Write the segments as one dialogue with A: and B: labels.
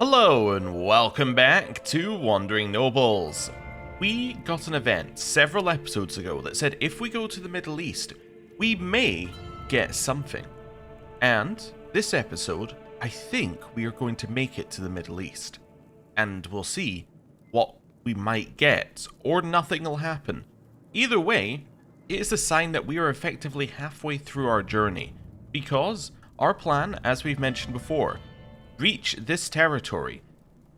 A: Hello and welcome back to Wandering Nobles. We got an event several episodes ago that said if we go to the Middle East, we may get something. And this episode, I think we are going to make it to the Middle East. And we'll see what we might get, or nothing will happen. Either way, it is a sign that we are effectively halfway through our journey, because our plan, as we've mentioned before, reach this territory.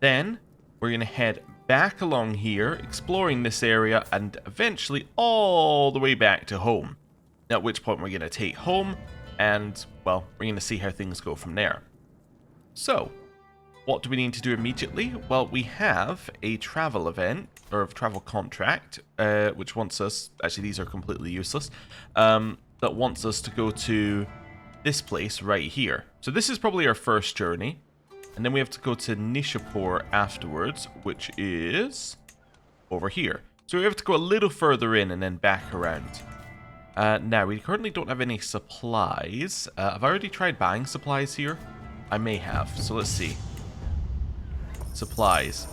A: Then we're going to head back along here, exploring this area, and eventually all the way back to home. At which point we're going to take home, and, well, we're going to see how things go from there. So, what do we need to do immediately? Well, we have a travel event, or a travel contract, which wants us, actually these are completely useless, that wants us to go to this place right here. So this is probably our first journey. And then we have to go to Nishapur afterwards, which is over here. So we have to go a little further in and then back around. Now, we currently don't have any supplies. Have I already tried buying supplies here? I may have. So let's see. Supplies.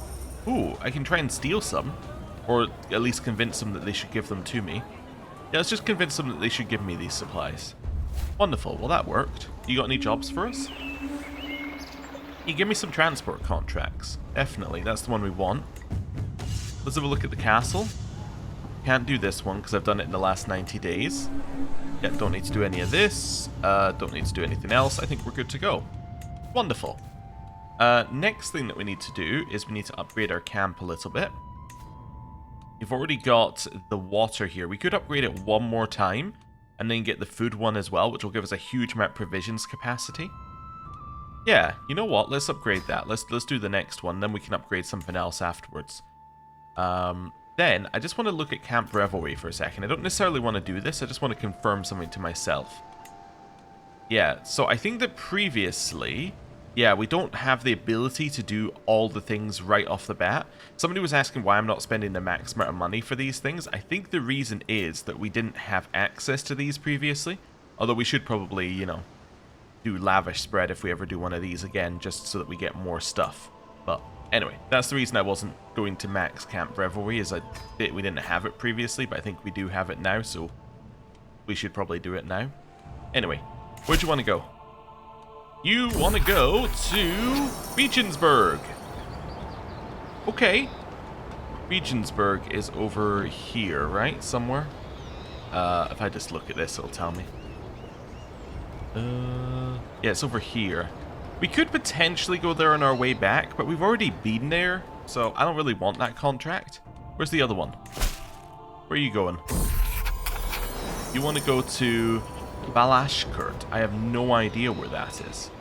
A: Ooh, I can try and steal some. Or at least convince them that they should give them to me. Yeah, let's just convince them that they should give me these supplies. Wonderful. Well, that worked. You got any jobs for us? You give me some transport contracts. Definitely, that's the one we want. Let's have a look at the castle. Can't do this one because I've done it in the last 90 days. Yeah, don't need to do any of this. Don't need to do anything else. I think we're good to go. Wonderful. Next thing that we need to do is we need to upgrade our camp a little bit. You've already got the water here. We could upgrade it one more time and then get the food one as well, which will give us a huge amount of provisions capacity. Yeah, you know what? Let's upgrade that. Let's do the next one, then we can upgrade something else afterwards. Then, I just want to look at Camp Revelry for a second. I don't necessarily want to do this, I just want to confirm something to myself. Yeah, so I think that previously, yeah, we don't have the ability to do all the things right off the bat. Somebody was asking why I'm not spending the max amount of money for these things. I think the reason is that we didn't have access to these previously. Although we should probably, you know, do lavish spread if we ever do one of these again, just so that we get more stuff. But anyway, that's the reason I wasn't going to max Camp Revelry, is we didn't have it previously, but I think we do have it now, so we should probably do it now. Anyway, where'd you want to go? You want to go to Regensburg. Okay. Regensburg is over here, right? Somewhere. If I just look at this, it'll tell me. Yeah, it's over here. We could potentially go there on our way back, but we've already been there, so I don't really want that contract. Where's the other one? Where are you going? You want to go to Balashkurt. I have no idea where that is.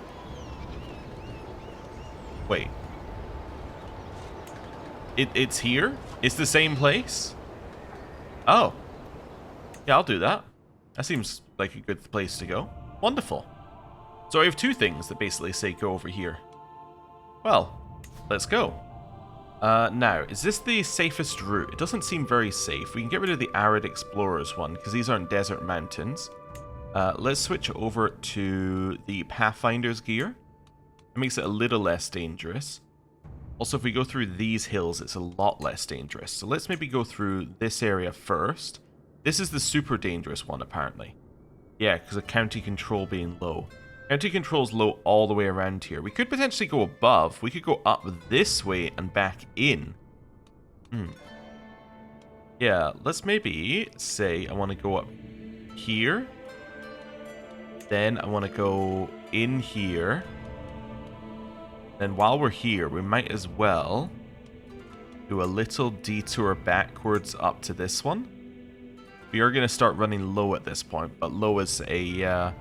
A: Wait. It's here? It's the same place? Oh. Yeah, I'll do that. That seems like a good place to go. Wonderful. So I have two things that basically say go over here. Well, let's go. Now, is this the safest route? It doesn't seem very safe. We can get rid of the Arid Explorers one, because these aren't desert mountains. Let's switch over to the Pathfinder's gear. It makes it a little less dangerous. Also, if we go through these hills, it's a lot less dangerous. So let's maybe go through this area first. This is the super dangerous one, apparently. Yeah, because of county control being low. County control's low all the way around here. We could potentially go above. We could go up this way and back in. Yeah, let's maybe say I want to go up here. Then I want to go in here. Then while we're here, we might as well do a little detour backwards up to this one. We are going to start running low at this point, but low is a...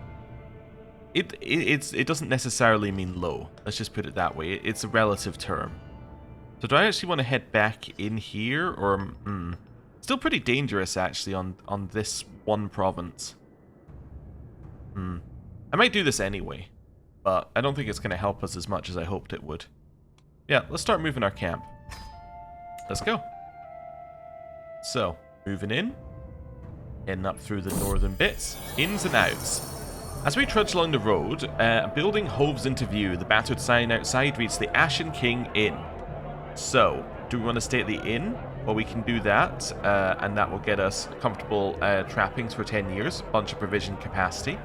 A: It doesn't necessarily mean low. Let's just put it that way. It's a relative term. So do I actually want to head back in here? Or... Still pretty dangerous, actually, on this one province. I might do this anyway, but I don't think it's going to help us as much as I hoped it would. Yeah, let's start moving our camp. Let's go. So, moving in. Heading up through the northern bits. Ins and outs. As we trudge along the road, a building hoves into view. The battered sign outside reads the Ashen King Inn. So, do we want to stay at the inn? Well, we can do that, and that will get us comfortable trappings for 10 years, bunch of provision capacity.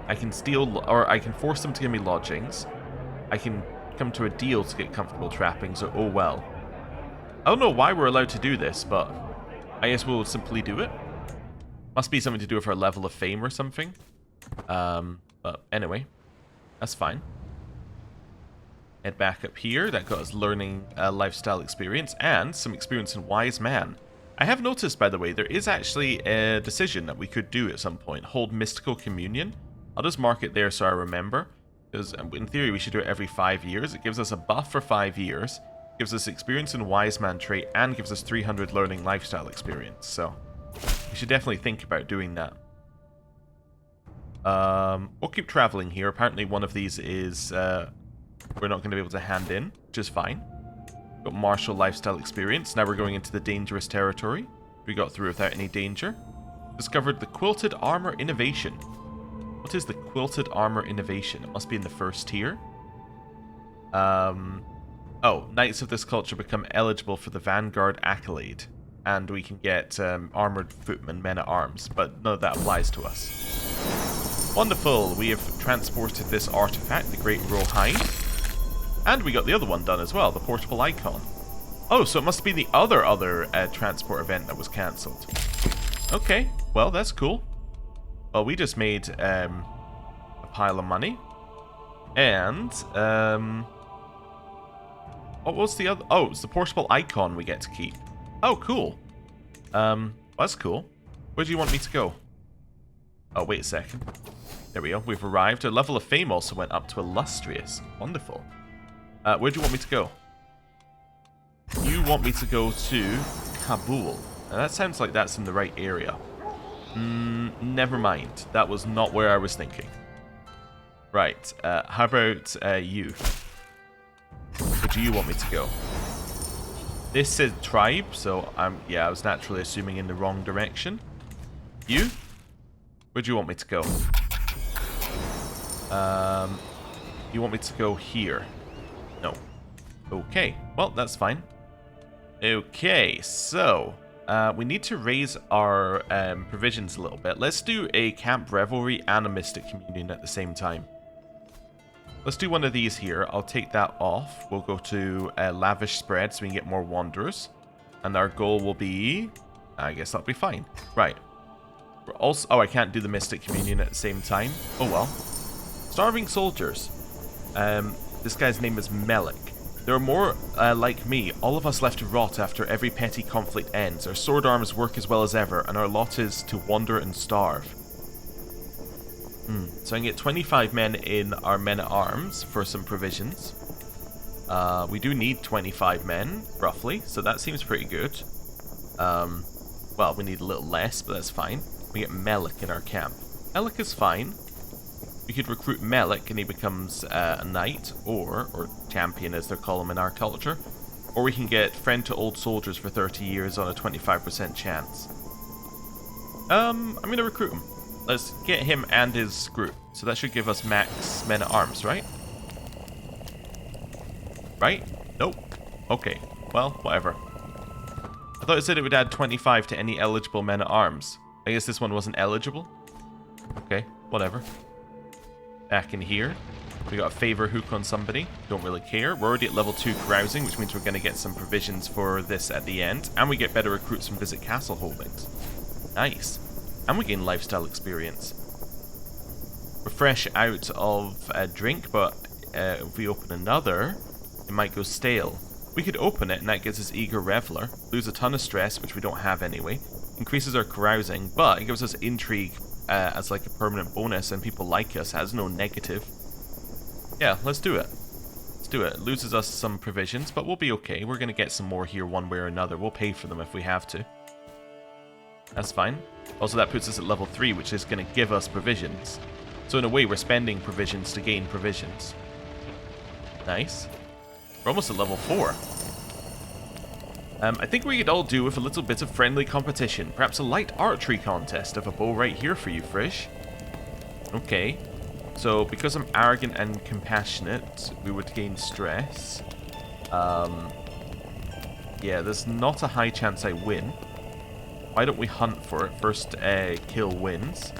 A: I can steal, or I can force them to give me lodgings. I can come to a deal to get comfortable trappings, or oh well. I don't know why we're allowed to do this, but I guess we'll simply do it. Must be something to do with our level of fame or something. But anyway, that's fine. Head back up here. That got us learning lifestyle experience and some experience in Wise Man. I have noticed, by the way, there is actually a decision that we could do at some point. Hold Mystical Communion. I'll just mark it there so I remember. Because in theory we should do it every 5 years. It gives us a buff for 5 years. Gives us experience in Wise Man trait and gives us 300 learning lifestyle experience. So we should definitely think about doing that. We'll keep traveling here. Apparently one of these is we're not going to be able to hand in, which is fine. Got martial lifestyle experience. Now we're going into the dangerous territory. We got through without any danger. Discovered the Quilted Armor Innovation. What is the Quilted Armor Innovation? It must be in the first tier. Oh, Knights of this culture become eligible for the Vanguard Accolade. And we can get Armored Footmen, Men-at-Arms, but none of that applies to us. Wonderful! We have transported this artifact, the Great Rawhide. And we got the other one done as well, the Portable Icon. Oh, so it must be the other transport event that was cancelled. Okay, well, that's cool. Well, we just made a pile of money. And, what was the other? Oh, it's the Portable Icon we get to keep. Oh, cool. That's cool. Where do you want me to go? Oh, wait a second. There we go. We've arrived. Our level of fame also went up to Illustrious. Wonderful. Where do you want me to go? You want me to go to Kabul. Now, that sounds like that's in the right area. Never mind. That was not where I was thinking. Right. How about you? Where do you want me to go? This says tribe, so yeah, I was naturally assuming in the wrong direction. You? Where do you want me to go? You want me to go here? No. Okay, well, that's fine. Okay, so we need to raise our provisions a little bit. Let's do a Camp Revelry and a Mystic Communion at the same time. Let's do one of these here. I'll take that off. We'll go to Lavish Spread so we can get more Wanderers. And our goal will be... I guess that'll be fine. Right. We're also... Oh, I can't do the Mystic Communion at the same time. Oh well. Starving Soldiers. This guy's name is Melik. There are more like me, all of us left to rot after every petty conflict ends. Our sword arms work as well as ever, and our lot is to wander and starve. So I can get 25 men in our men-at-arms for some provisions. We do need 25 men, roughly, so that seems pretty good. Well, we need a little less, but that's fine. We get Melik in our camp. Melik is fine. We could recruit Melik and he becomes a knight, or champion as they're called him in our culture. Or we can get Friend to Old Soldiers for 30 years on a 25% chance. I'm going to recruit him. Let's get him and his group. So that should give us max men-at-arms, right? Right? Nope. Okay. Well, whatever. I thought it said it would add 25 to any eligible men-at-arms. I guess this one wasn't eligible. Okay, whatever. Back in here. We got a favor hook on somebody. Don't really care. We're already at level 2 carousing, which means we're going to get some provisions for this at the end. And we get better recruits from Visit Castle holdings. Nice. And we gain lifestyle experience. We're fresh out of a drink, but if we open another, it might go stale. We could open it, and that gives us Eager Reveler. Lose a ton of stress, which we don't have anyway. Increases our carousing, but it gives us intrigue as like a permanent bonus, and people like us. It has no negative. Yeah, let's do it. Let's do it. It loses us some provisions, but we'll be okay. We're going to get some more here one way or another. We'll pay for them if we have to. That's fine. Also, that puts us at level 3, which is going to give us provisions. So in a way, we're spending provisions to gain provisions. Nice. We're almost at level 4. I think we could all do with a little bit of friendly competition. Perhaps a light archery contest of a bow right here for you, Frisch. Okay. So, because I'm arrogant and compassionate, we would gain stress. Yeah, there's not a high chance I win. Why don't we hunt for it? First kill wins.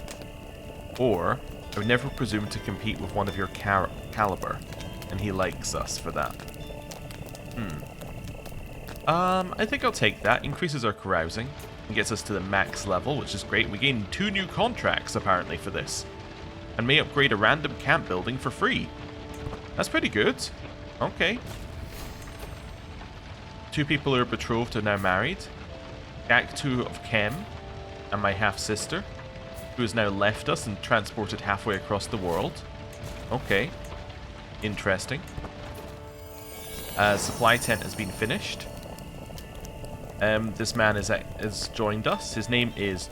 A: Or, I would never presume to compete with one of your caliber. And he likes us for that. I think I'll take that. Increases our carousing. And gets us to the max level, which is great. We gain 2 new contracts, apparently, for this. And may upgrade a random camp building for free. That's pretty good. Okay. 2 people who are betrothed are now married. Gaktu of Kem and my half-sister, who has now left us and transported halfway across the world. Okay. Interesting. Supply tent has been finished. This man has joined us. His name is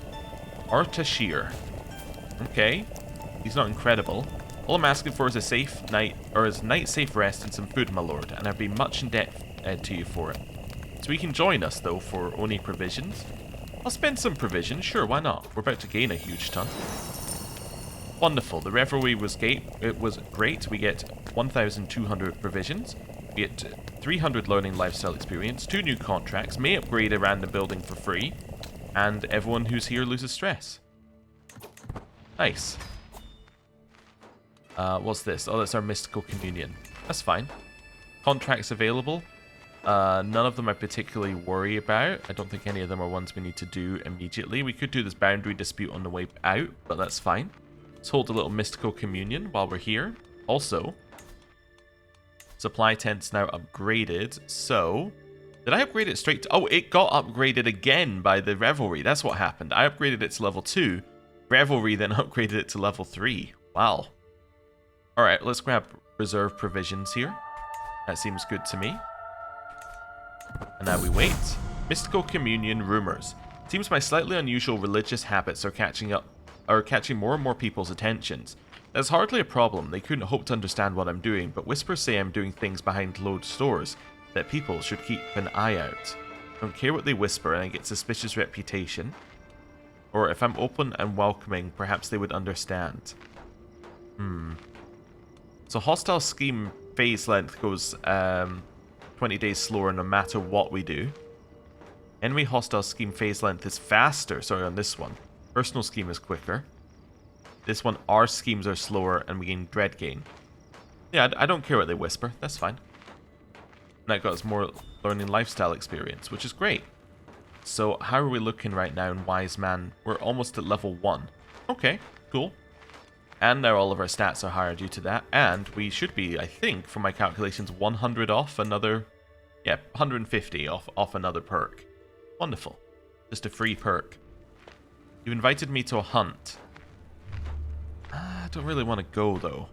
A: Artashir. Okay. He's not incredible. All I'm asking for is a safe night, or is a night safe rest and some food, my lord, and I'd be much in debt to you for it. So he can join us, though, for only provisions. I'll spend some provisions, sure, why not? We're about to gain a huge ton. Wonderful. The revelry was great. We get 1,200 provisions. We get 300 learning lifestyle experience, 2 new contracts, may upgrade a random building for free, and everyone who's here loses stress. Nice. What's this? Oh, that's our mystical communion. That's fine. Contracts available. None of them I particularly worry about. I don't think any of them are ones we need to do immediately. We could do this boundary dispute on the way out, but that's fine. Let's hold a little mystical communion while we're here. Also, supply tent's now upgraded, so... Did I upgrade it straight to... Oh, it got upgraded again by the revelry. That's what happened. I upgraded it to level 2. Revelry then upgraded it to level 3. Wow. Alright, let's grab reserve provisions here. That seems good to me. And now we wait. Mystical communion rumors. Seems my slightly unusual religious habits are catching more and more people's attentions. That's hardly a problem. They couldn't hope to understand what I'm doing, but whispers say I'm doing things behind closed doors that people should keep an eye out. Don't care what they whisper, and I get suspicious reputation. Or if I'm open and welcoming, perhaps they would understand. So hostile scheme phase length goes 20 days slower no matter what we do. Enemy hostile scheme phase length is faster, sorry, on this one. Personal scheme is quicker. This one, our schemes are slower and we gain dread gain. Yeah, I don't care what they whisper, that's fine. And that got us more learning lifestyle experience, which is great. So how are we looking right now in Wise Man? We're almost at level 1. Okay, cool. And now all of our stats are higher due to that. And we should be, I think, from my calculations, 100 off another... Yeah, 150 off another perk. Wonderful. Just a free perk. You invited me to a hunt. I don't really want to go, though.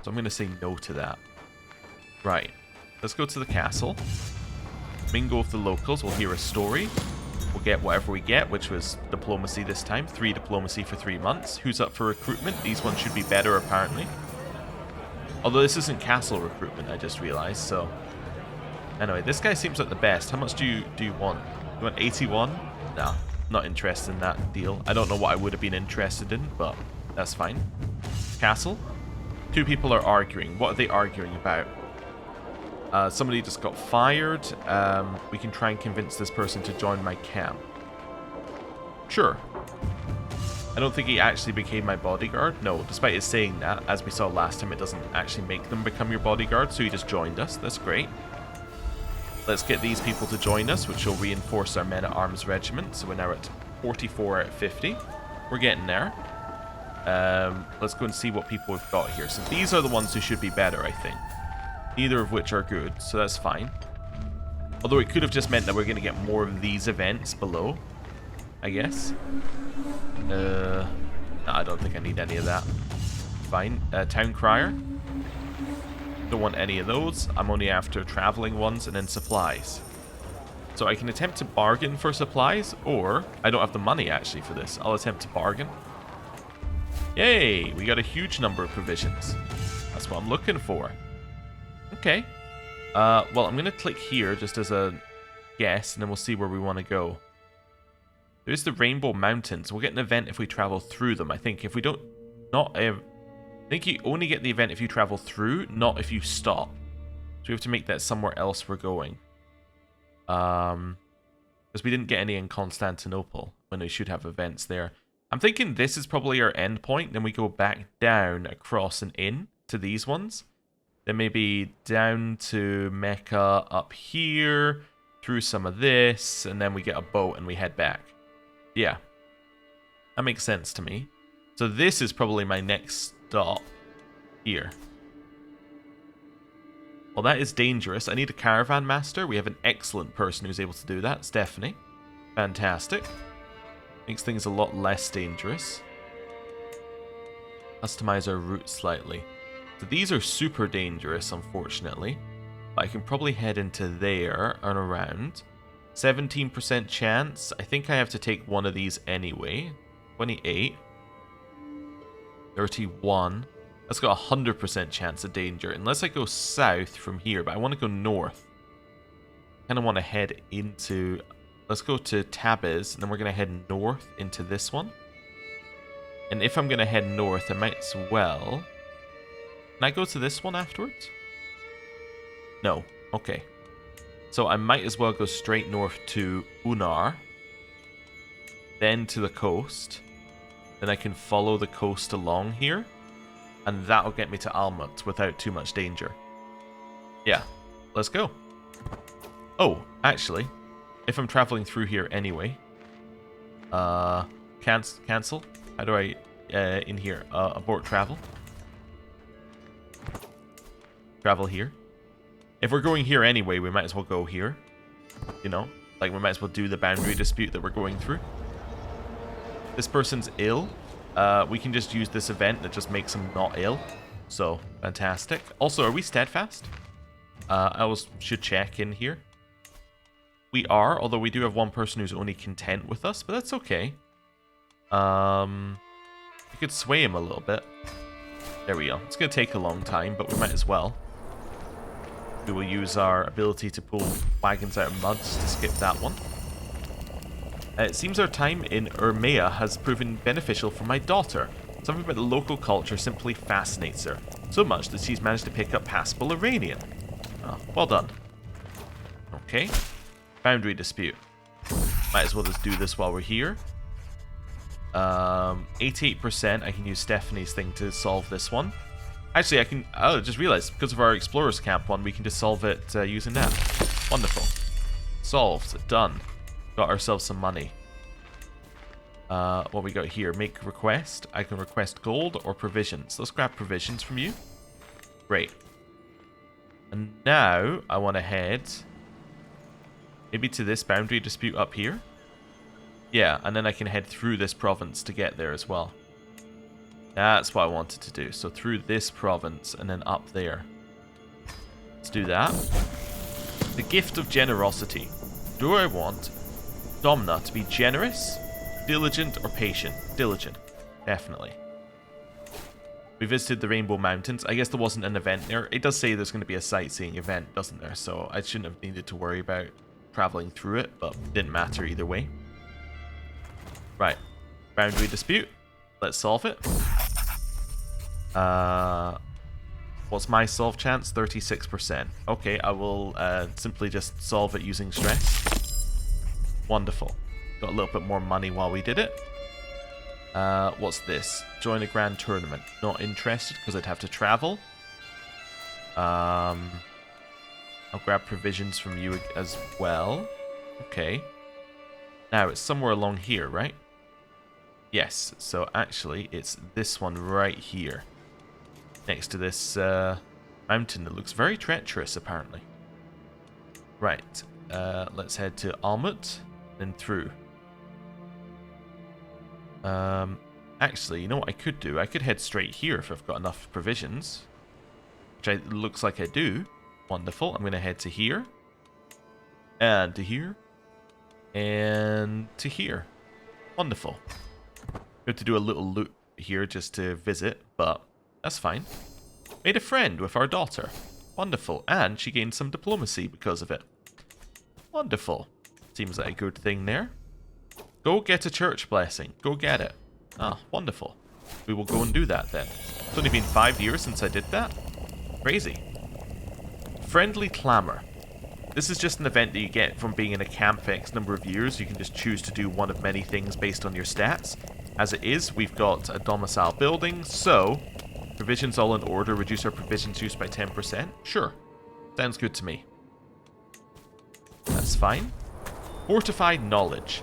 A: So I'm going to say no to that. Right. Let's go to the castle. Mingle with the locals. We'll hear a story. We'll get whatever we get, which was diplomacy this time. 3 diplomacy for 3 months. Who's up for recruitment? These ones should be better, apparently. Although this isn't castle recruitment, I just realized, so... Anyway, this guy seems like the best. How much do you want? You want 81? No, not interested in that deal. I don't know what I would have been interested in, but that's fine. Castle. 2 people are arguing. What are they arguing about? Somebody just got fired. We can try and convince this person to join my camp. Sure. I don't think he actually became my bodyguard. No, despite his saying that, as we saw last time, it doesn't actually make them become your bodyguard, so he just joined us. That's great. Let's get these people to join us, which will reinforce our men-at-arms regiment. So we're now at 44 out of 50. We're getting there. Let's go and see what people we've got here. So these are the ones who should be better, I think. Neither of which are good, so that's fine. Although it could have just meant that we're going to get more of these events below, I guess. No, I don't think I need any of that. Fine. Town Crier. Don't want any of those. I'm only after traveling ones and then supplies. So I can attempt to bargain for supplies, or I don't have the money actually for this. I'll attempt to bargain. Yay! We got a huge number of provisions. That's what I'm looking for. Okay. Well, I'm going to click here just as a guess, and then we'll see where we want to go. There's the Rainbow Mountains. We'll get an event if we travel through them. I think if we don't Not I think you only get the event if you travel through, not if you stop. So we have to make that somewhere else we're going. Because we didn't get any in Constantinople when we should have events there. I'm thinking this is probably our end point. Then we go back down, across and in to these ones. Then maybe down to Mecca up here, through some of this, and then we get a boat and we head back. Yeah. That makes sense to me. So this is probably my next stop here. Well, that is dangerous. I need a caravan master. We have an excellent person who's able to do that. Stephanie. Fantastic. Makes things a lot less dangerous. Customize our route slightly. So these are super dangerous, unfortunately. But I can probably head into there and around. 17% chance. I think I have to take one of these anyway. 28. 31. That's got a 100% chance of danger. Unless I go south from here. But I want to go north. Kind of want to head into... Let's go to Tabriz. And then we're going to head north into this one. And if I'm going to head north, I might as well... Can I go to this one afterwards? No. Okay. So I might as well go straight north to Unar. Then to the coast. Then I can follow the coast along here. And that'll get me to Almut without too much danger. Yeah. Let's go. Oh, actually. If I'm traveling through here anyway. Cancel. How do I... in here. Abort travel. Travel here. If we're going here anyway, we might as well go here. You know? Like, we might as well do the boundary dispute that we're going through. This person's ill. We can just use this event that just makes him not ill. So, fantastic. Also, are we steadfast? I always should check in here. We are, although we do have one person who's only content with us, but that's okay. We could sway him a little bit. There we go. It's going to take a long time, but we might as well. We will use our ability to pull wagons out of muds to skip that one. It seems our time in Urmea has proven beneficial for my daughter. Something about the local culture simply fascinates her. So much that she's managed to pick up passable Iranian. Oh, well done. Okay. Boundary dispute. Might as well just do this while we're here. 88%. I can use Stephanie's thing to solve this one. Actually, I can... Oh, I just realized, because of our Explorers Camp one, we can just solve it using that. Wonderful. Solved. Done. Got ourselves some money. What we got here? Make request. I can request gold or provisions. Let's grab provisions from you. Great. And now, I want to head... Maybe to this boundary dispute up here? Yeah, and then I can head through this province to get there as well. That's what I wanted to do. So through this province and then up there. Let's do that. The gift of generosity. Do I want Domna to be generous, diligent, or patient? Diligent. Definitely. We visited the Rainbow Mountains. I guess there wasn't an event there. It does say there's going to be a sightseeing event, doesn't there? So I shouldn't have needed to worry about traveling through it, but it didn't matter either way. Right. Boundary dispute. Let's solve it. What's my solve chance? 36%. Okay, I will simply just solve it using stress. Wonderful. Got a little bit more money while we did it. What's this? Join a grand tournament. Not interested because I'd have to travel. I'll grab provisions from you as well. Okay. Now, it's somewhere along here, right? Yes, so actually, it's this one right here. Next to this mountain that looks very treacherous, apparently. Right, let's head to Almut, then through. Actually, you know what I could do? I could head straight here if I've got enough provisions. Which looks like I do. Wonderful, I'm going to head to here. And to here. And to here. Wonderful. We have to do a little loop here just to visit, but that's fine. Made a friend with our daughter. Wonderful. And she gained some diplomacy because of it. Wonderful. Seems like a good thing there. Go get a church blessing. Go get it. Ah, wonderful. We will go and do that then. It's only been 5 years since I did that. Crazy. Friendly Clamor. This is just an event that you get from being in a camp for X number of years. You can just choose to do one of many things based on your stats. As it is, we've got a domicile building, so provisions all in order, reduce our provisions use by 10%. Sure. Sounds good to me. That's fine. Fortified Knowledge.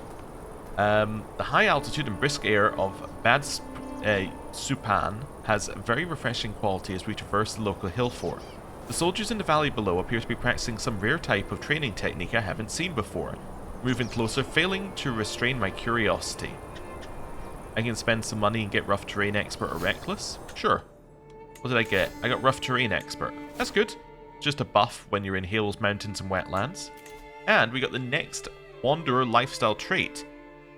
A: The high altitude and brisk air of Bad Supan has a very refreshing quality as we traverse the local hill fort. The soldiers in the valley below appear to be practicing some rare type of training technique I haven't seen before. Moving closer, failing to restrain my curiosity. I can spend some money and get rough terrain expert or reckless? Sure. What did I get? I got rough terrain expert. That's good. Just a buff when you're in hills, mountains, and wetlands. And we got the next wanderer lifestyle trait.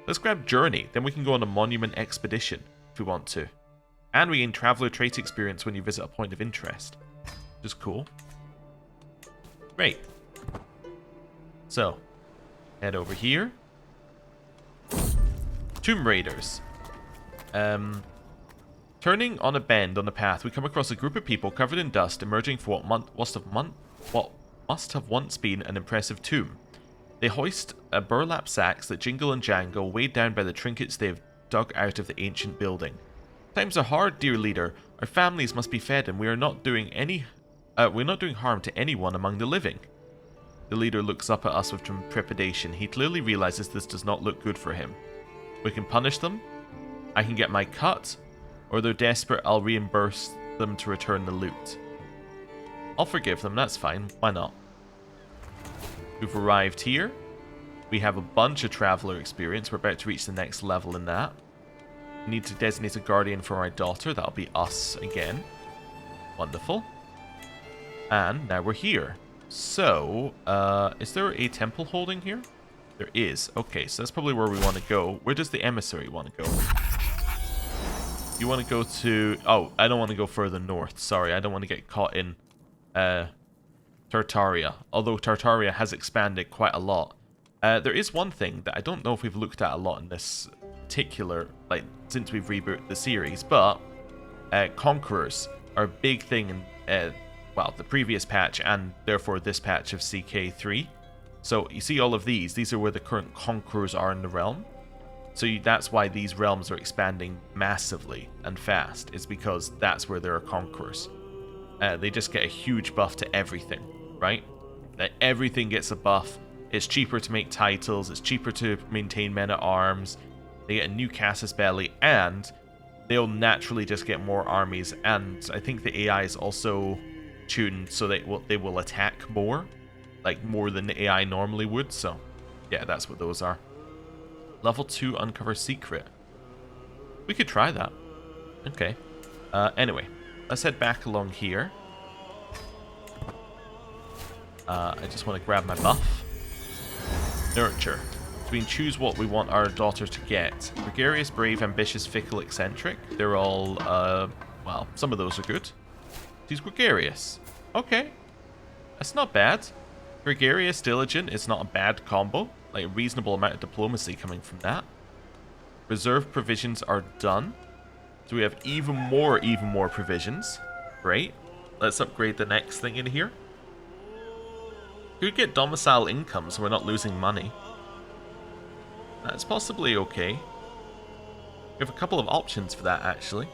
A: Let's grab journey, then we can go on a monument expedition if we want to. And we gain traveler trait experience when you visit a point of interest. Which is cool. Great. So, head over here. Tomb Raiders. Turning on a bend on the path, we come across a group of people covered in dust emerging from what must have once been an impressive tomb. They hoist burlap sacks that jingle and jangle, weighed down by the trinkets they have dug out of the ancient building. Times are hard, dear leader. Our families must be fed, and we're not doing harm to anyone among the living. The leader looks up at us with trepidation. He clearly realizes this does not look good for him. We can punish them. I can get my cut, or they're desperate, I'll reimburse them to return the loot. I'll forgive them, that's fine, why not? We've arrived here. We have a bunch of traveler experience, we're about to reach the next level in that. We need to designate a guardian for my daughter, that'll be us again. Wonderful. And now we're here. So, is there a temple holding here? There is. Okay, so that's probably where we want to go. Where does the emissary want to go? You want to go to... Oh, I don't want to go further north. Sorry, I don't want to get caught in Tartaria. Although Tartaria has expanded quite a lot. There is one thing that I don't know if we've looked at a lot in this particular... Like, since we've rebooted the series. But Conquerors are a big thing in... well, the previous patch and therefore this patch of CK3. So you see all of these are where the current conquerors are in the realm. So that's why these realms are expanding massively and fast, is because that's where there are conquerors. They just get a huge buff to everything, right? Everything gets a buff. It's cheaper to make titles, it's cheaper to maintain men at arms. They get a new casus belli, and they'll naturally just get more armies. And I think the AI is also tuned so they will attack more. Like, more than the AI normally would, so yeah, that's what those are. Level 2 Uncover Secret. We could try that. Okay. Anyway, let's head back along here. I just want to grab my buff. Nurture. So we can choose what we want our daughter to get. Gregarious, brave, ambitious, fickle, eccentric. They're all, well, some of those are good. She's gregarious. Okay. That's not bad. Gregarious, diligent is not a bad combo. Like, a reasonable amount of diplomacy coming from that. Reserve provisions are done. So we have even more provisions. Great. Let's upgrade the next thing in here. Could get domicile income so we're not losing money. That's possibly okay. We have a couple of options for that, actually.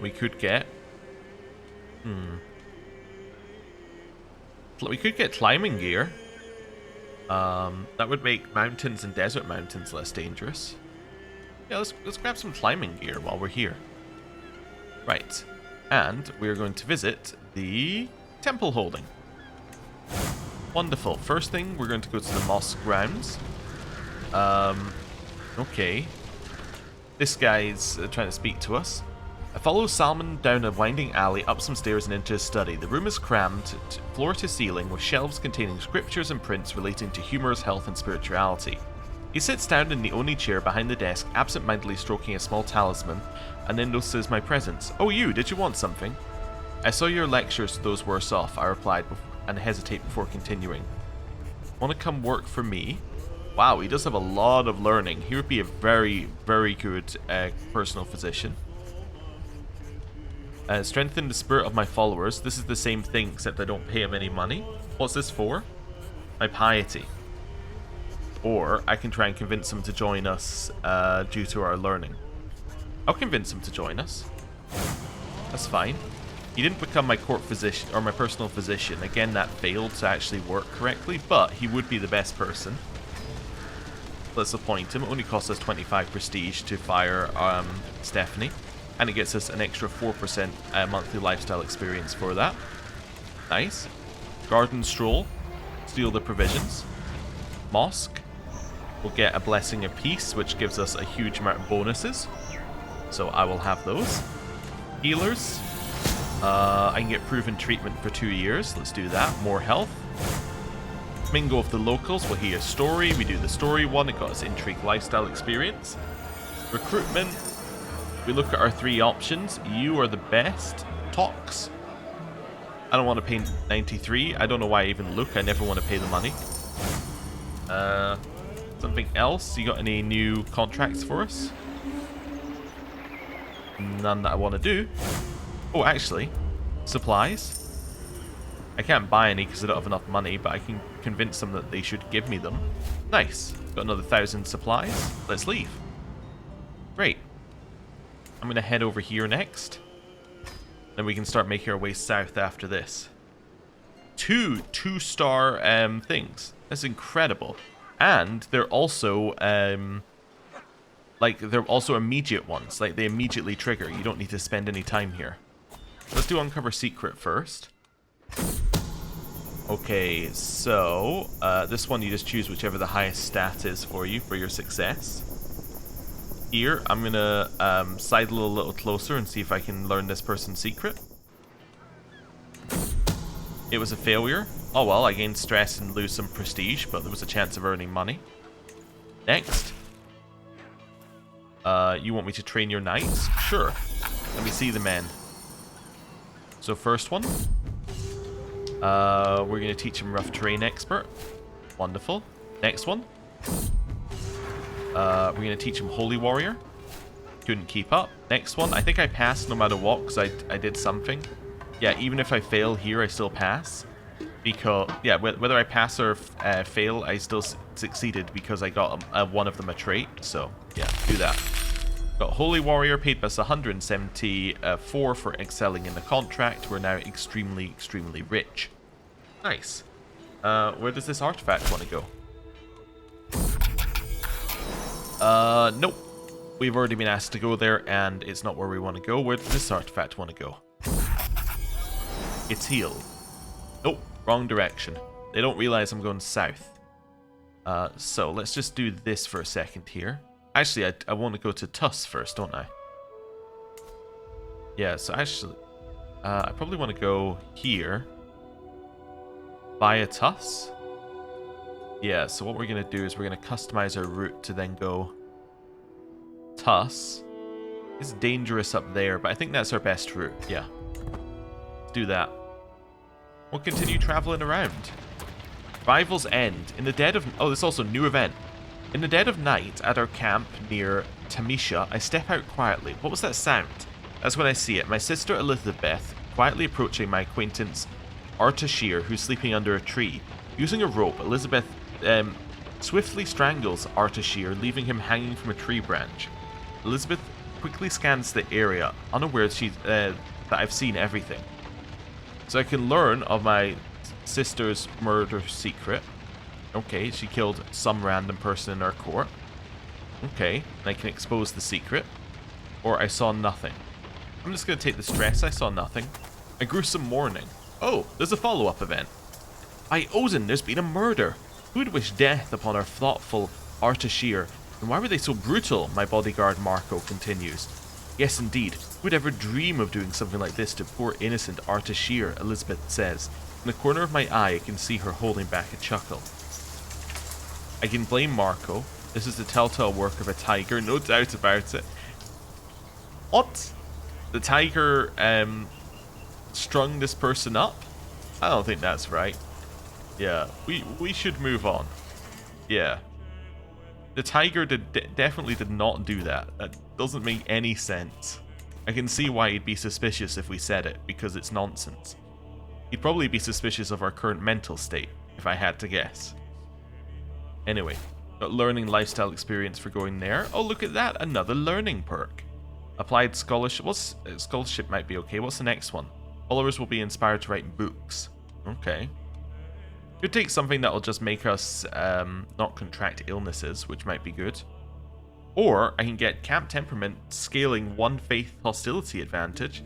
A: We could get... We could get climbing gear. That would make mountains and desert mountains less dangerous. Yeah, let's grab some climbing gear while we're here. Right. And we're going to visit the temple holding. Wonderful. First thing, we're going to go to the mosque grounds. Okay. This guy's trying to speak to us. I follow Salmon down a winding alley, up some stairs and into his study. The room is crammed, floor to ceiling, with shelves containing scriptures and prints relating to humors, health, and spirituality. He sits down in the only chair behind the desk, absent-mindedly stroking a small talisman, and then notices my presence. Oh, you, did you want something? I saw your lectures to those worse off, I replied, and hesitate before continuing. Want to come work for me? Wow, he does have a lot of learning. He would be a very, very good personal physician. Strengthen the spirit of my followers. This is the same thing, except I don't pay him any money. What's this for? My piety. Or I can try and convince him to join us due to our learning. I'll convince him to join us. That's fine. He didn't become my court physician or my personal physician. Again, that failed to actually work correctly, but he would be the best person. Let's appoint him. It only costs us 25 prestige to fire Stephanie. And it gets us an extra 4% monthly lifestyle experience for that. Nice. Garden stroll. Steal the provisions. Mosque. We'll get a blessing of peace, which gives us a huge amount of bonuses. So I will have those. Healers. I can get proven treatment for 2 years. Let's do that. More health. Mingle with the locals. We'll hear a story. We do the story one. It got us intrigue lifestyle experience. Recruitment. We look at our 3 options. You are the best. Talks. I don't want to pay 93. I don't know why I even look. I never want to pay the money. Something else? You got any new contracts for us? None that I want to do. Oh, actually. Supplies. I can't buy any because I don't have enough money, but I can convince them that they should give me them. Nice. Got another 1,000 supplies. Let's leave. Great. I'm going to head over here next. Then we can start making our way south after this. 2-star things. That's incredible. And they're also they're also immediate ones. Like they immediately trigger. You don't need to spend any time here. Let's do Uncover Secret first. Okay, so this one you just choose whichever the highest stat is for you for your success. Here, I'm gonna sidle a little closer and see if I can learn this person's secret. It was a failure. Oh well, I gained stress and lose some prestige, but there was a chance of earning money. Next. You want me to train your knights? Sure. Let me see the men. So first one. We're going to teach him rough terrain expert. Wonderful. Next one. We're going to teach him holy warrior. Couldn't keep up. Next one. I think I passed no matter what because I did something. Yeah, even if I fail here, I still pass. Because, yeah, whether I pass or fail, I still succeeded because I got one of them a trait. So, yeah, do that. Got Holy Warrior, paid us 174 for excelling in the contract. We're now extremely, extremely rich. Nice. Where does this artifact want to go? Nope. We've already been asked to go there, and it's not where we want to go. Where does this artifact want to go? It's healed. Nope. Wrong direction. They don't realize I'm going south. So let's just do this for a second here. Actually, I want to go to Tuss first, don't I? Yeah, so actually, I probably want to go here. Via Tuss. Yeah, so what we're going to do is we're going to customize our route to then go Tuss. It's dangerous up there, but I think that's our best route. Yeah. Let's do that. We'll continue traveling around. Rival's End. In the dead of... Oh, there's also a new event. In the dead of night, at our camp near Tamisha, I step out quietly. What was that sound? That's when I see it. My sister Elizabeth, quietly approaching my acquaintance Artashir, who's sleeping under a tree. Using a rope, Elizabeth swiftly strangles Artashir, leaving him hanging from a tree branch. Elizabeth quickly scans the area, unaware that I've seen everything. So I can learn of my sister's murder secret. Okay, she killed some random person in our court. Okay, and I can expose the secret. Or I saw nothing. I'm just going to take the stress. I saw nothing. A gruesome morning. Oh, there's a follow-up event. By Odin, there's been a murder. Who would wish death upon our thoughtful Artashir? And why were they so brutal? My bodyguard Marco continues. Yes, indeed. Who would ever dream of doing something like this to poor innocent Artashir? Elizabeth says. In the corner of my eye, I can see her holding back a chuckle. I can blame Marco. This is the telltale work of a tiger, no doubt about it. What? The tiger strung this person up? I don't think that's right. Yeah, we should move on. Yeah. The tiger definitely did not do that. That doesn't make any sense. I can see why he'd be suspicious if we said it, because it's nonsense. He'd probably be suspicious of our current mental state, if I had to guess. Anyway, got learning lifestyle experience for going there. Oh, look at that, another learning perk. Applied scholarship. Scholarship might be okay. What's the next one? Followers will be inspired to write books. Okay. Could take something that'll just make us not contract illnesses, which might be good. Or I can get Camp Temperament scaling 1 faith hostility advantage.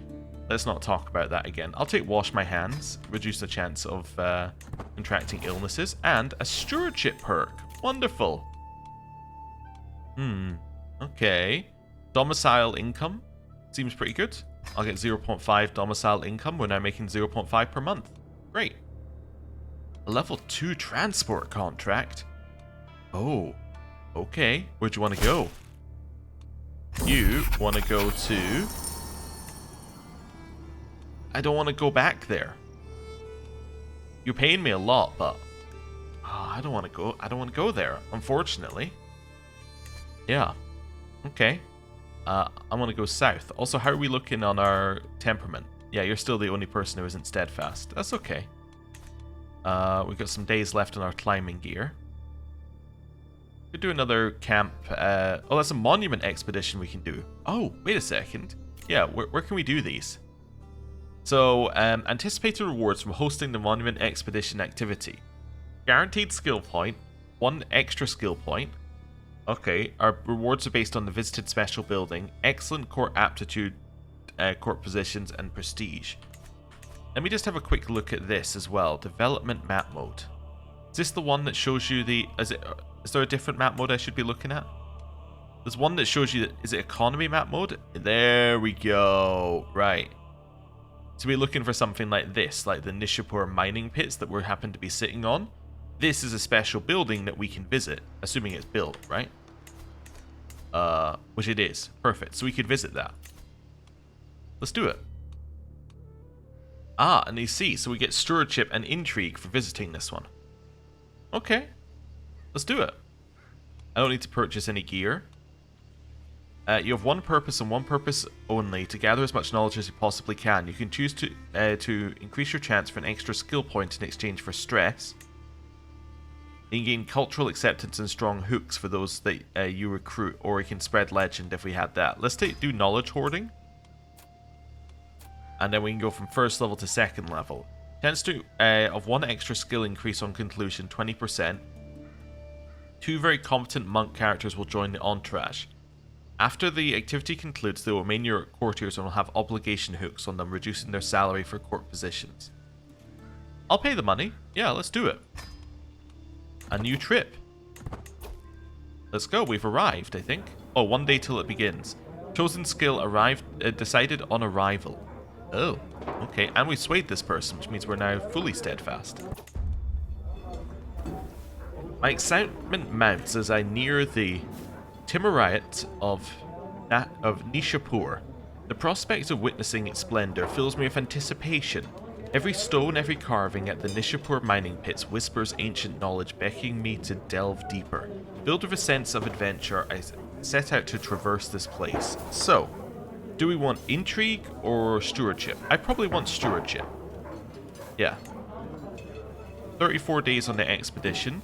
A: Let's not talk about that again. I'll take Wash My Hands, reduce the chance of contracting illnesses, and a Stewardship perk. Wonderful. Okay. Domicile income. Seems pretty good. I'll get 0.5 domicile income. We're now making 0.5 per month. Great. A level 2 transport contract. Oh. Okay. Where'd you want to go? You want to go to... I don't want to go back there. You're paying me a lot, but... Oh, I don't want to go there, unfortunately. Yeah. Okay. I want to go south. Also, how are we looking on our temperament? Yeah, you're still the only person who isn't steadfast. That's okay. We've got some days left on our climbing gear. Could do another camp. Oh, that's a monument expedition we can do. Oh, wait a second. Yeah, where can we do these? So, anticipated rewards from hosting the monument expedition activity. Guaranteed skill point. 1 extra skill point. Okay, our rewards are based on the visited special building, excellent court aptitude, court positions, and prestige. Let me just have a quick look at this as well. Development map mode. Is this the one that shows you the... Is there a different map mode I should be looking at? There's one that shows you... Is it economy map mode? There we go. Right. So we're looking for something like this, like the Nishapur mining pits that we happen to be sitting on. This is a special building that we can visit, assuming it's built, right? Which it is. Perfect. So we could visit that. Let's do it. Ah, and you see, so we get stewardship and intrigue for visiting this one. Okay. Let's do it. I don't need to purchase any gear. You have one purpose and one purpose only, to gather as much knowledge as you possibly can. You can choose to increase your chance for an extra skill point in exchange for stress. You can gain cultural acceptance and strong hooks for those that you recruit, or you can spread legend if we had that. Let's do knowledge hoarding. And then we can go from first level to second level. Chance to of 1 extra skill increase on conclusion, 20%. 2 very competent monk characters will join the entourage. After the activity concludes, they will remain your courtiers and will have obligation hooks on them, reducing their salary for court positions. I'll pay the money. Yeah, let's do it. A new trip. Let's go. We've arrived, I think. Oh, 1 day till it begins. Chosen skill decided on arrival. Oh, okay. And we swayed this person, which means we're now fully steadfast. My excitement mounts as I near the Timorite of Nishapur. The prospect of witnessing its splendor fills me with anticipation. Every stone, every carving at the Nishapur mining pits whispers ancient knowledge, beckoning me to delve deeper. Filled with a sense of adventure, I set out to traverse this place. So, do we want intrigue or stewardship? I probably want stewardship. Yeah. 34 days on the expedition.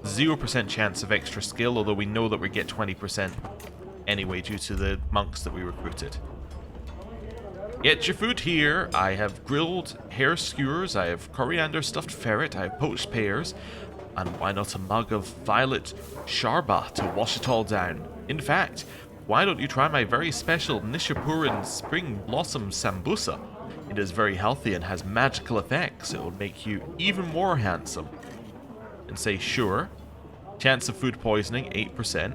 A: 0% chance of extra skill, although we know that we get 20% anyway due to the monks that we recruited. Get your food here. I have grilled hare skewers, I have coriander stuffed ferret, I have poached pears, and why not a mug of violet sharba to wash it all down? In fact, why don't you try my very special Nishapuran spring blossom sambusa? It is very healthy and has magical effects. It will make you even more handsome. And say sure. Chance of food poisoning, 8%.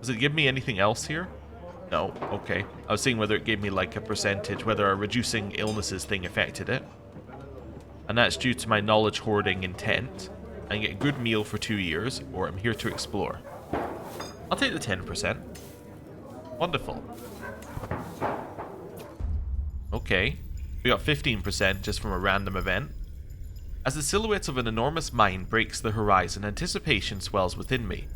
A: Does it give me anything else here? No. Okay. I was seeing whether it gave me like a percentage, whether a reducing illnesses thing affected it. And that's due to my knowledge hoarding intent. I can get a good meal for 2 years, or I'm here to explore. I'll take the 10%. Wonderful. Okay. We got 15% just from a random event. As the silhouette of an enormous mine breaks the horizon, anticipation swells within me.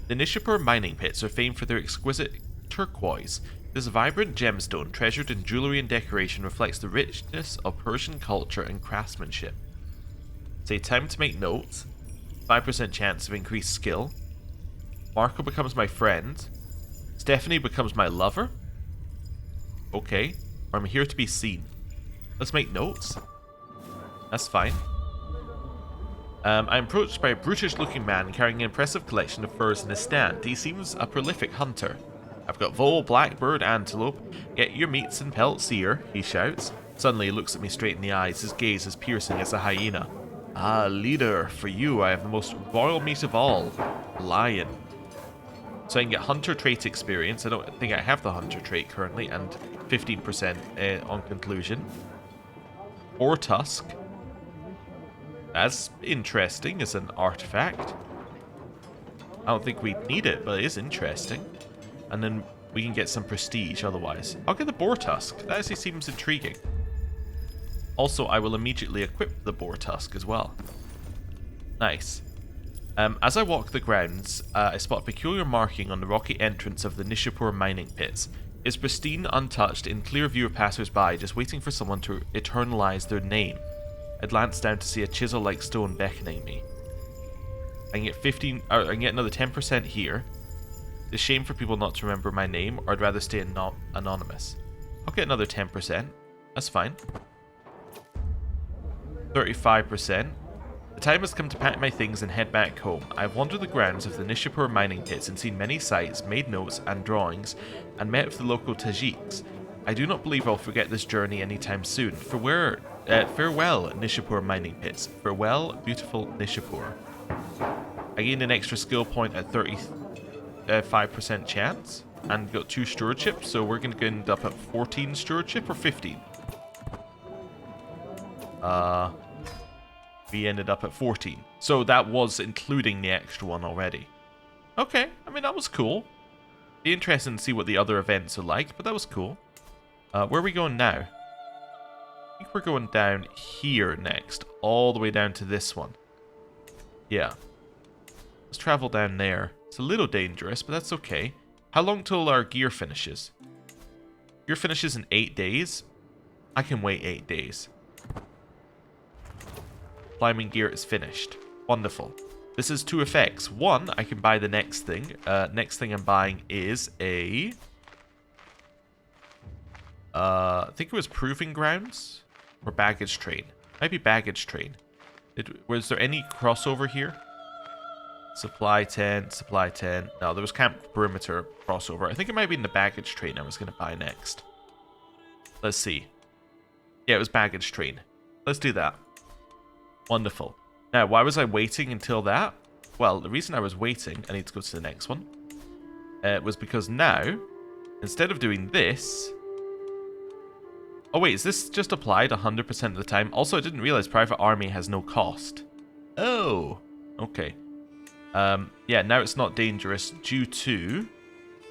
A: The Nishapur mining pits are famed for their exquisite turquoise. This vibrant gemstone, treasured in jewelry and decoration, reflects the richness of Persian culture and craftsmanship. Say time to make notes. 5% chance of increased skill. Marco becomes my friend. Stephanie becomes my lover. Okay. I'm here to be seen. Let's make notes. That's fine. I'm approached by a brutish-looking man carrying an impressive collection of furs in his stand. He seems a prolific hunter. I've got vole, blackbird, antelope. Get your meats and pelts here, he shouts. Suddenly he looks at me straight in the eyes, his gaze as piercing as a hyena. Ah, leader, for you I have the most royal meat of all. Lion. So I can get hunter trait experience. I don't think I have the hunter trait currently, and 15% on conclusion. Or tusk. That's interesting as an artifact. I don't think we need it, but it is interesting. And then we can get some prestige otherwise. I'll get the boar tusk. That actually seems intriguing. Also, I will immediately equip the boar tusk as well. Nice. As I walk the grounds, I spot a peculiar marking on the rocky entrance of the Nishapur mining pits. It's pristine, untouched, in clear view of passers-by, just waiting for someone to eternalize their name. I glance down to see a chisel-like stone beckoning me. I can get I can get another 10% here. It's a shame for people not to remember my name, or I'd rather stay anonymous. I'll get another 10%. That's fine. 35%. The time has come to pack my things and head back home. I've wandered the grounds of the Nishapur mining pits and seen many sights, made notes and drawings, and met with the local Tajiks. I do not believe I'll forget this journey anytime soon. Farewell, Nishapur mining pits. Farewell, beautiful Nishapur. I gained an extra skill point at 35% chance, and got 2 stewardship, so we're going to end up at 14 stewardship or 15. We ended up at 14. So that was including the extra one already. Okay, I mean, that was cool. Be interesting to see what the other events are like, but that was cool. Where are we going now? I think we're going down here next, all the way down to this one. Yeah. Let's travel down there. It's a little dangerous, but that's okay. How long till our gear finishes? Gear finishes in 8 days. I can wait 8 days. Climbing gear is finished. Wonderful. This has 2 effects. One, I can buy the next thing. Next thing I'm buying is a... I think it was Proving Grounds? Or Baggage Train. Might be Baggage Train. Was there any crossover here? Supply tent, supply tent. No, there was Camp Perimeter crossover. I think it might be in the Baggage Train I was going to buy next. Let's see. Yeah, it was Baggage Train. Let's do that. Wonderful. Now, why was I waiting until that? Well, the reason I was waiting, I need to go to the next one, was because now, instead of doing this... Oh wait, is this just applied 100% of the time? Also, I didn't realize Private Army has no cost. Oh, okay. Yeah, now it's not dangerous due to...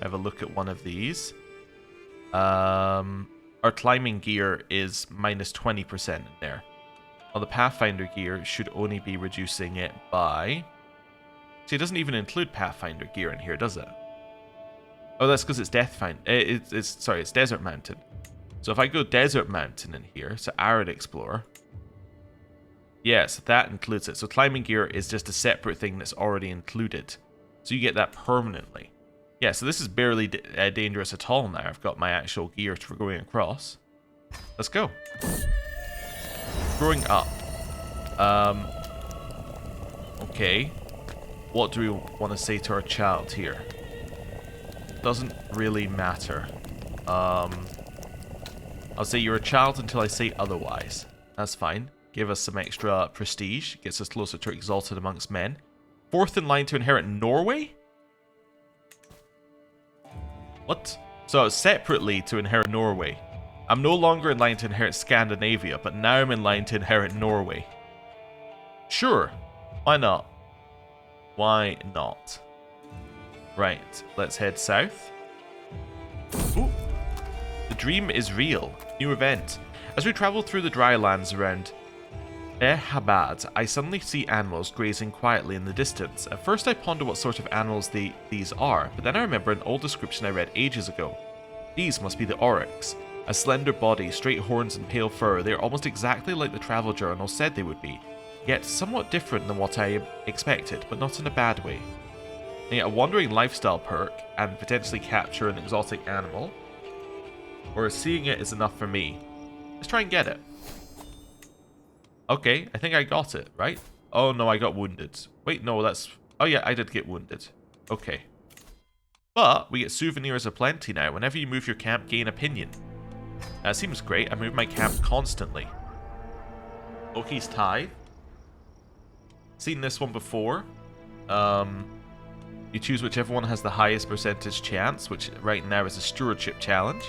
A: Have a look at one of these. Our climbing gear is minus 20% in there. Well, the Pathfinder gear should only be reducing it by... See, it doesn't even include Pathfinder gear in here, does it? Oh, that's because it's it's Desert Mountain. So if I go Desert Mountain in here, so Arid Explorer... Yes, that includes it. So climbing gear is just a separate thing that's already included. So you get that permanently. Yeah, so this is barely dangerous at all now. I've got my actual gear for going across. Let's go. Growing up. Okay. What do we want to say to our child here? Doesn't really matter. I'll say you're a child until I say otherwise. That's fine. Give us some extra prestige. Gets us closer to exalted amongst men. 4th in line to inherit Norway? What? So separately to inherit Norway. I'm no longer in line to inherit Scandinavia, but now I'm in line to inherit Norway. Sure. Why not? Why not? Right, let's head south. Ooh. The dream is real. New event. As we travel through the dry lands around Habad, I suddenly see animals grazing quietly in the distance. At first I ponder what sort of animals these are, but then I remember an old description I read ages ago. These must be the oryx. A slender body, straight horns and pale fur, they are almost exactly like the travel journal said they would be, yet somewhat different than what I expected, but not in a bad way. And yet a wandering lifestyle perk, and potentially capture an exotic animal, or seeing it is enough for me. Let's try and get it. Okay, I think I got it, right? Oh no, I got wounded. Wait, no, that's... Oh yeah, I did get wounded. Okay. But we get souvenirs aplenty now. Whenever you move your camp, gain opinion. That seems great. I move my camp constantly. Loki's Tithe. Seen this one before. You choose whichever one has the highest percentage chance, which right now is a stewardship challenge.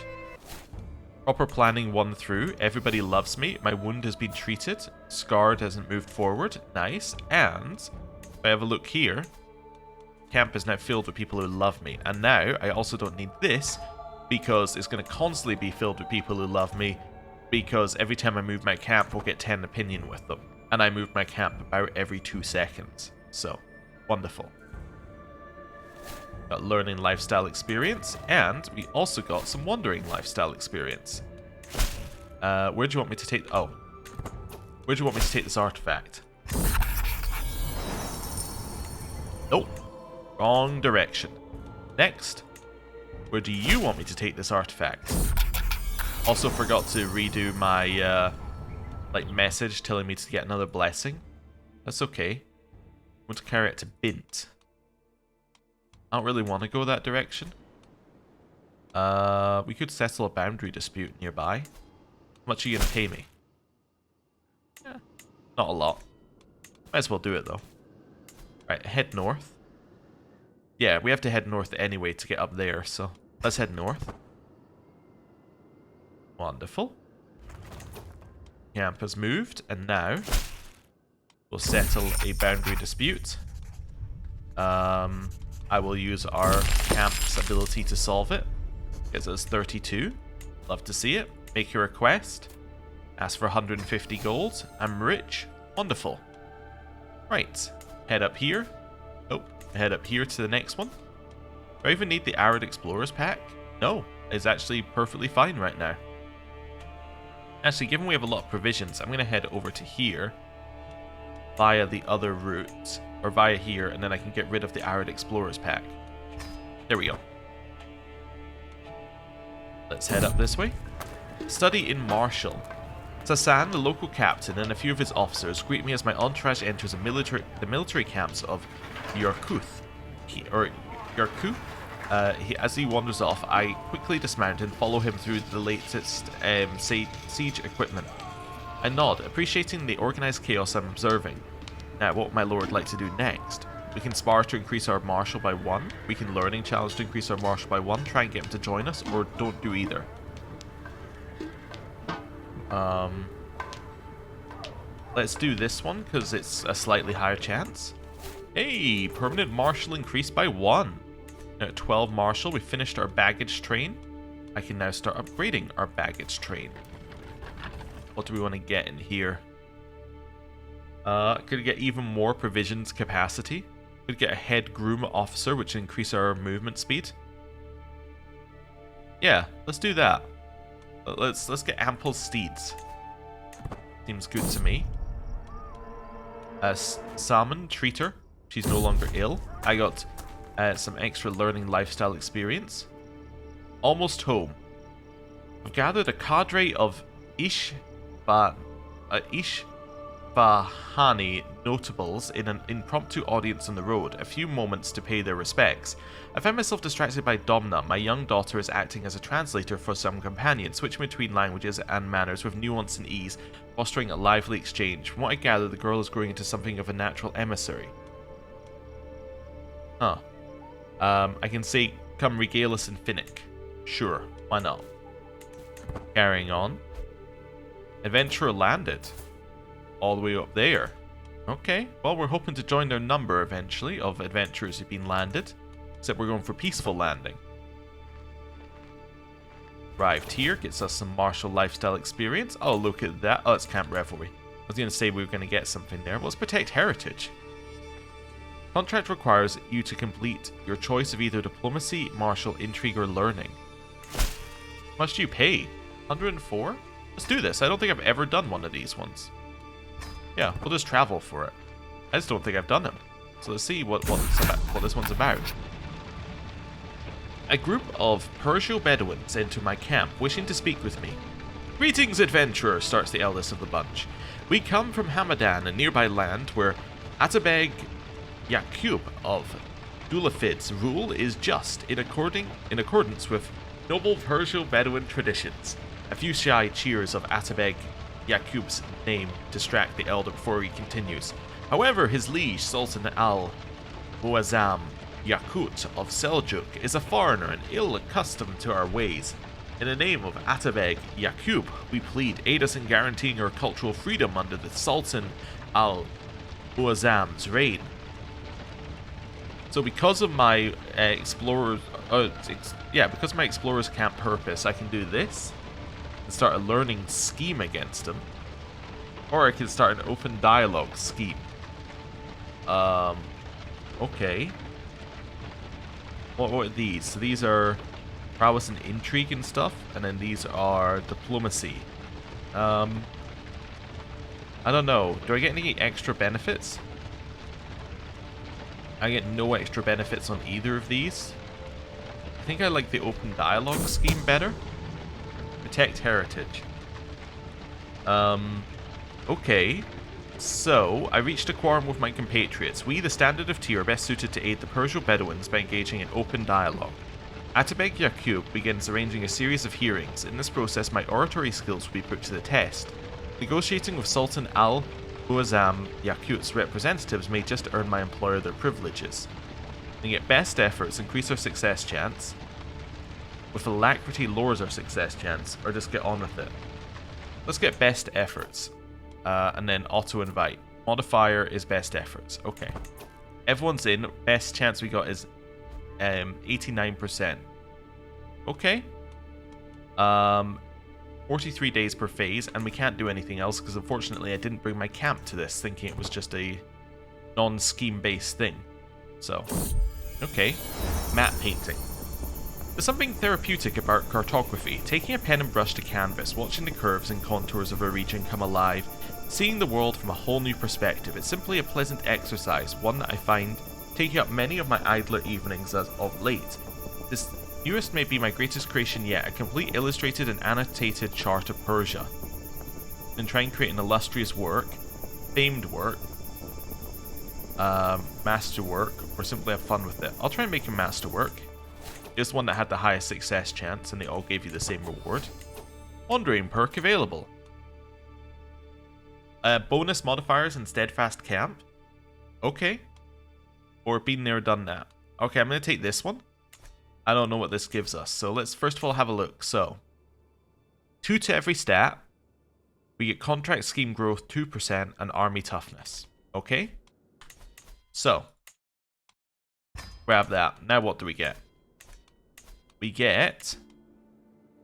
A: Proper planning won through. Everybody loves me. My wound has been treated. Scarred hasn't moved forward. Nice. And if I have a look here, camp is now filled with people who love me. And now I also don't need this because it's going to constantly be filled with people who love me, because every time I move my camp, I'll get 10 opinion with them. And I move my camp about every 2 seconds. So, wonderful. Got learning lifestyle experience, and we also got some wandering lifestyle experience. Where do you want me to take... Oh. Where do you want me to take this artifact? Nope. Wrong direction. Next. Where do you want me to take this artifact? Also forgot to redo my, message telling me to get another blessing. That's okay. I want to carry it to Bint. I don't really want to go that direction. We could settle a boundary dispute nearby. How much are you going to pay me? Yeah, not a lot. Might as well do it, though. Right, head north. Yeah, we have to head north anyway to get up there, so let's head north. Wonderful. Camp has moved, and now we'll settle a boundary dispute. I will use our camp's ability to solve it. Gives us 32. Love to see it. Make your request. Ask for 150 gold. I'm rich. Wonderful. Right. Head up here. Oh, head up here to the next one. Do I even need the Arid Explorers pack? No. It's actually perfectly fine right now. Actually, given we have a lot of provisions, I'm going to head over to here via the other route. Or via here, and then I can get rid of the Arid Explorers pack. There we go. Let's head up this way. Study in Marshall. Sasan, the local captain, and a few of his officers greet me as my entourage enters the military camps of Yarkuth. As he wanders off, I quickly dismount and follow him through the latest siege equipment. I nod, appreciating the organized chaos I'm observing. Now, what would my lord like to do next? We can spar to increase our martial by 1. We can learning challenge to increase our martial by 1. Try and get him to join us, or don't do either. Let's do this one, because it's a slightly higher chance. Hey, permanent martial increased by 1. Now at 12 martial, we finished our baggage train. I can now start upgrading our baggage train. What do we want to get in here? Could get even more provisions capacity. Could get a head groom officer, which would increase our movement speed. Yeah, let's do that. Let's get ample steeds. Seems good to me. Salmon treater. She's no longer ill. I got some extra learning lifestyle experience. Almost home. I've gathered a cadre of Ishbahani notables in an impromptu audience on the road, a few moments to pay their respects. I find myself distracted by Domna. My young daughter is acting as a translator for some companion, switching between languages and manners with nuance and ease, fostering a lively exchange. From what I gather, the girl is growing into something of a natural emissary. Huh. I can say, come regale us in Finnic. Sure, why not? Carrying on. Adventurer landed. All the way up there. Okay, well, we're hoping to join their number eventually of adventurers who've been landed. Except we're going for peaceful landing. Arrived here, gets us some martial lifestyle experience. Oh, look at that. Oh, it's Camp Revelry. was going to say we were going to get something there. Well, let's protect heritage. Contract requires you to complete your choice of either diplomacy, martial, intrigue, or learning. How much do you pay? 104? Let's do this. I don't think I've ever done one of these ones. Yeah, we'll just travel for it. I just don't think I've done them. So let's see what this one's about. A group of Persian Bedouins enter my camp, wishing to speak with me. Greetings, adventurer, starts the eldest of the bunch. We come from Hamadan, a nearby land where Atabeg Yaqub of Dulafid's rule is just, in accordance with noble Persian Bedouin traditions. A few shy cheers of Atabeg Yaqub's name distract the elder before he continues. However, his liege, Sultan al-Muazzam Yaqut of Seljuk, is a foreigner and ill-accustomed to our ways. In the name of Atabeg Yaqub, we plead, aid us in guaranteeing our cultural freedom under the Sultan al-Muazzam's reign. So because of my explorer's camp purpose, I can do this and start a learning scheme against him, or I can start an open dialogue scheme. Okay. What are these? So these are prowess and intrigue and stuff, and then these are diplomacy. I don't know. Do I get any extra benefits? I get no extra benefits on either of these. I think I like the open dialogue scheme better. Protect heritage. Okay. So, I reached a quorum with my compatriots. We, the Standard of Tier, are best suited to aid the Persian Bedouins by engaging in open dialogue. Atabeg Yaqub begins arranging a series of hearings. In this process, my oratory skills will be put to the test. Negotiating with Sultan al-Muazzam Yaqut's representatives may just earn my employer their privileges. And get best efforts, increase our success chance. With alacrity lowers our success chance, or just get on with it. Let's get best efforts. And then auto-invite. Modifier is best efforts. Okay. Everyone's in. Best chance we got is 89%. Okay. 43 days per phase, and we can't do anything else because unfortunately I didn't bring my camp to this, thinking it was just a non-scheme based thing. So, okay. Map painting. There's something therapeutic about cartography, taking a pen and brush to canvas, watching the curves and contours of a region come alive, seeing the world from a whole new perspective. It's simply a pleasant exercise, one that I find taking up many of my idler evenings as of late. This newest may be my greatest creation yet, a complete illustrated and annotated chart of Persia. And try and create an illustrious work, famed work, masterwork, or simply have fun with it. I'll try and make a masterwork. It's one that had the highest success chance, and they all gave you the same reward. Wandering perk available. Bonus modifiers and steadfast camp. Okay. Or been there, done that. Okay, I'm going to take this one. I don't know what this gives us, so let's first of all have a look. So, 2 to every stat. We get contract scheme growth 2% and army toughness. Okay? So, grab that. Now what do we get? We get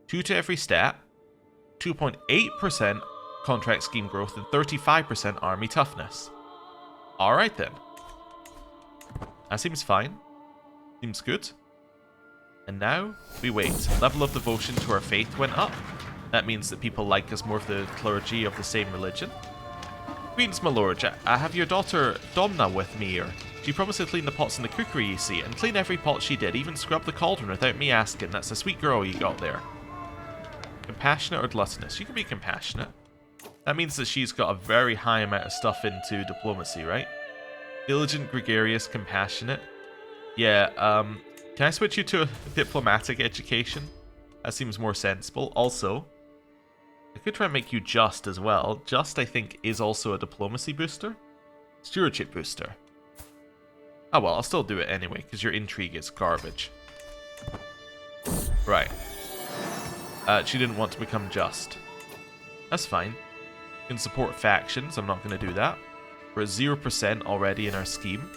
A: 2 to every stat, 2.8% contract scheme growth, and 35% army toughness. Alright then. That seems fine. Seems good. And now, we wait. Level of devotion to our faith went up. That means that people like us more of the clergy of the same religion. Queens, my lord, I have your daughter Domna with me here. She promised to clean the pots in the cookery, you see, and clean every pot she did, even scrub the cauldron without me asking. That's a sweet girl you got there. Compassionate or gluttonous? You can be compassionate. That means that she's got a very high amount of stuff into diplomacy, right? Diligent, gregarious, compassionate. Yeah, can I switch you to a diplomatic education? That seems more sensible. Also, I could try and make you just as well. Just, I think, is also a diplomacy booster. Stewardship booster. Oh well, I'll still do it anyway, because your intrigue is garbage. Right. She didn't want to become just. That's fine. You can support factions, I'm not going to do that. We're at 0% already in our scheme.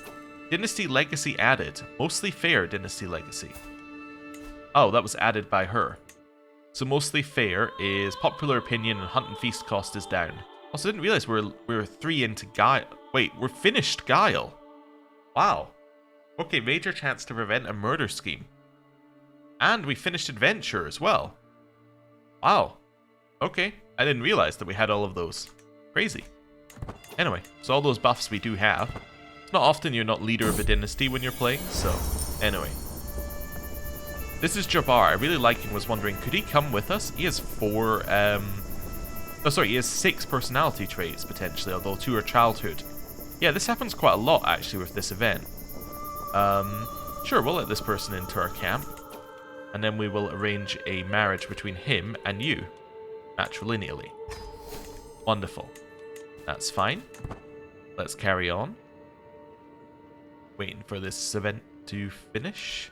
A: Dynasty Legacy added. Mostly fair Dynasty Legacy. Oh, that was added by her. So mostly fair is popular opinion and hunt and feast cost is down. Also, didn't realize we were 3 into Guile. Wait, we're finished Guile. Wow. Okay, major chance to prevent a murder scheme. And we finished Adventure as well. Wow. Okay, I didn't realize that we had all of those. Crazy. Anyway, so all those buffs we do have. It's not often you're not leader of a dynasty when you're playing, so anyway. This is Jabbar. I really like him. Was wondering, could he come with us? He has 4, he has 6 personality traits, potentially, although 2 are childhood. Yeah, this happens quite a lot, actually, with this event. Sure, we'll let this person into our camp. And then we will arrange a marriage between him and you. Matrilineally. Wonderful. That's fine. Let's carry on. Waiting for this event to finish.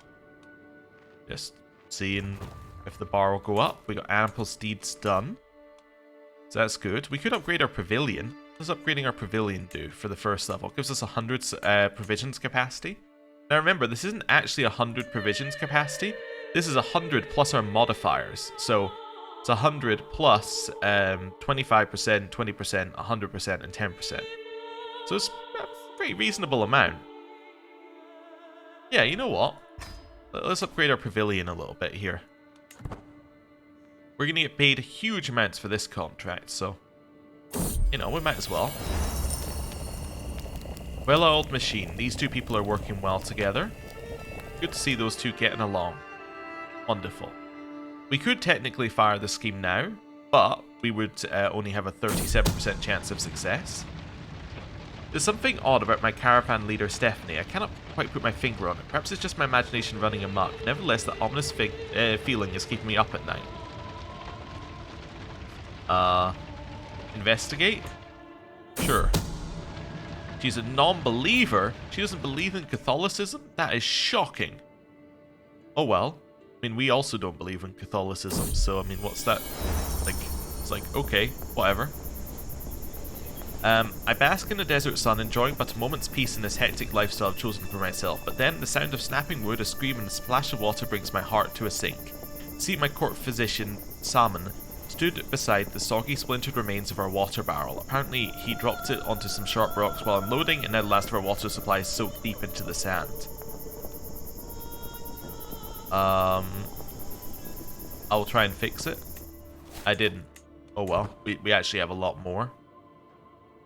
A: Just seeing if the bar will go up. We got ample steeds done. So that's good. We could upgrade our pavilion. What does upgrading our pavilion do for the first level? It gives us 100 provisions capacity. Now remember, this isn't actually 100 provisions capacity. This is 100 plus our modifiers. So it's 100 plus 25%, 20%, 100%, and 10%. So it's a pretty reasonable amount. Yeah, you know what? Let's upgrade our pavilion a little bit here. We're going to get paid huge amounts for this contract, so, you know, we might as well. Well-oiled machine. These two people are working well together. Good to see those two getting along. Wonderful. We could technically fire the scheme now, but we would only have a 37% chance of success. There's something odd about my caravan leader, Stephanie. I cannot quite put my finger on it. Perhaps it's just my imagination running amok. Nevertheless, the ominous feeling is keeping me up at night. Investigate? Sure. She's a non-believer? She doesn't believe in Catholicism? That is shocking. Oh well. I mean, we also don't believe in Catholicism, so I mean, what's that? Like, it's like, okay, whatever. I bask in the desert sun, enjoying but a moment's peace in this hectic lifestyle I've chosen for myself, but then the sound of snapping wood, a scream, and a splash of water brings my heart to a sink. See, my court physician, Salmon, stood beside the soggy, splintered remains of our water barrel. Apparently, he dropped it onto some sharp rocks while unloading, and now the last of our water supply is soaked deep into the sand. I'll try and fix it. I didn't. Oh well, we actually have a lot more.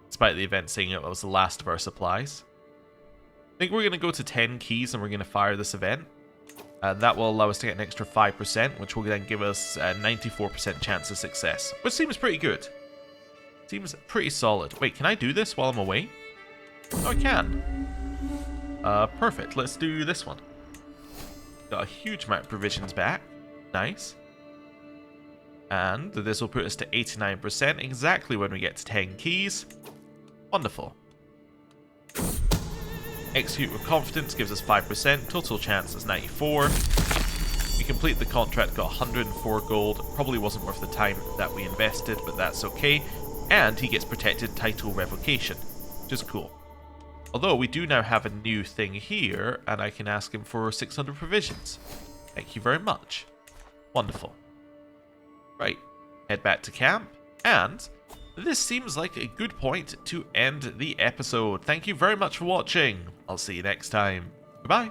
A: Despite the event saying it was the last of our supplies. I think we're going to go to 10 keys and we're going to fire this event. That will allow us to get an extra 5%, which will then give us a 94% chance of success. Which seems pretty good. Seems pretty solid. Wait, can I do this while I'm away? Oh, I can. Perfect. Let's do this one. Got a huge amount of provisions back. Nice. And this will put us to 89%, exactly when we get to 10 keys. Wonderful. Execute with confidence gives us 5%, total chance is 94. We complete the contract, got 104 gold. Probably wasn't worth the time that we invested, but that's okay. And he gets protected title revocation, which is cool. Although we do now have a new thing here, and I can ask him for 600 provisions. Thank you very much. Wonderful. Right, head back to camp, and this seems like a good point to end the episode. Thank you very much for watching. I'll see you next time. Goodbye.